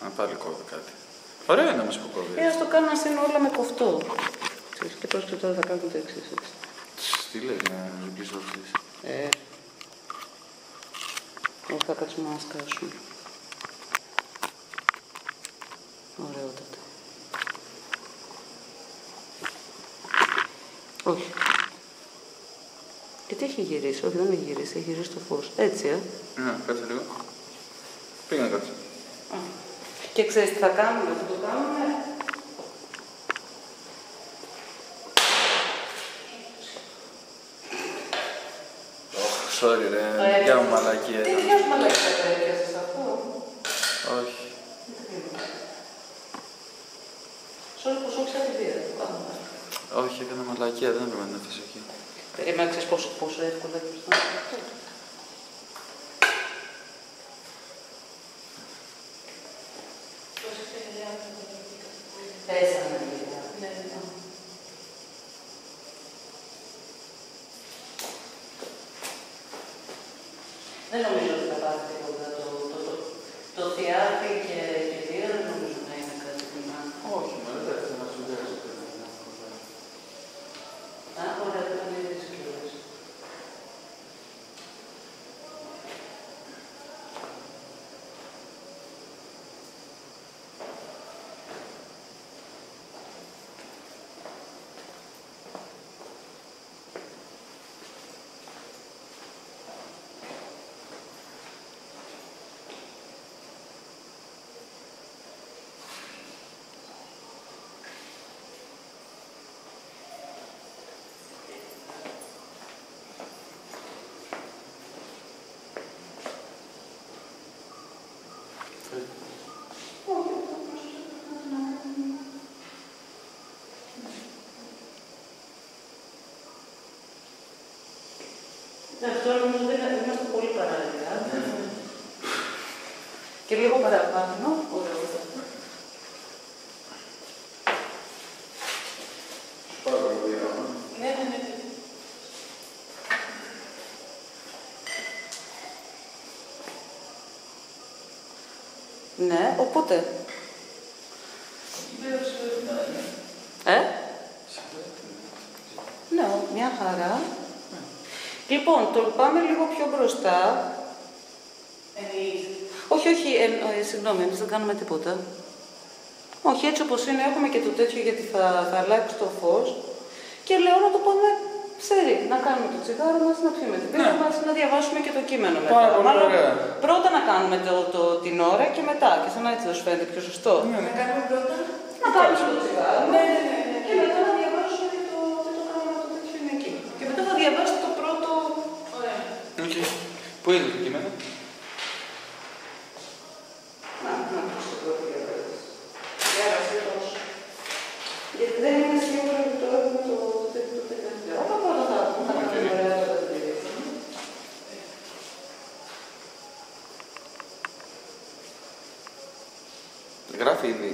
πάλι κόβει κάτι. Ωραίο είναι όμως που κόβει. Ας το κάνω να είναι όλα με κοφτό. Και πρόσεχε τώρα θα κάνουμε το εξής έτσι. Τι λες να ζουγκλείς όψεις. Όχι, θα κάτσουμε να σκάσουμε. Ωραιότατα. Όχι. Γιατί έχει γυρίσει, όχι δεν έχει γυρίσει, έχει γυρίσει το φως. Έτσι, Ναι, κάτσε λίγο. Πήγαινε κάτσε. Και ξέρεις τι θα κάνουμε, θα το κάνουμε. Sorry ρε, δικιά μου μαλακία. Τι δικιά σου μαλακία θα έπιασες αυτό. Όχι. Sorry που σου έξα τη βία. Όχι, έκανα μαλακία, δεν έπρεπε να την αφήσω εκεί. Περίμενα, ξέρεις πόσο εύκολα και μπροστά. Πέσανε. Δεν νομίζω ότι θα πάθει τίποτα. Το θεάτρι και βία δεν νομίζω να είναι κάτι κοινά. Όχι, μα δεν θα έρθει να σου δέρει. Ωραία, δεν είναι δύσκολες. Αυτό νομίζω δεν είμαστε πολύ παράλληλα. Και λίγο παραπάνω. Ωραία. Ναι. Ναι, οπότε. Ναι, μια χαρά. Λοιπόν, το πάμε λίγο πιο μπροστά. Όχι, συγγνώμη, εμείς δεν κάνουμε τίποτα. Όχι, έτσι όπως είναι, έχουμε και το τέτοιο γιατί θα αλλάξει το φως. Και λέω να το πάμε σερί, να κάνουμε το τσιγάρο μας, να πιούμε την πίτα μας, να διαβάσουμε και το κείμενο μετά. Πάρα ωραία. Πρώτα να κάνουμε την ώρα και μετά, και σαν έτσι θα σου φαίνεται πιο σωστό. Να κάνουμε πρώτα. Να κάνουμε το τσιγάρο. Και μετά να διαβάσουμε και το κάνουμε το τέτοιο είναι εκεί. Και μετά θα διαβάσει το πρώτο. Ωραία. Πού είναι το κείμενο? Να πεις το πρώτο διαβάσεις. Διάβασε τόσο. Γιατί δεν είναι σίγουρο ότι το έχουμε το τελευταίο. Όταν πρώτα θα κάνουμε ωραία το τελευταίο. Γράφει ήδη.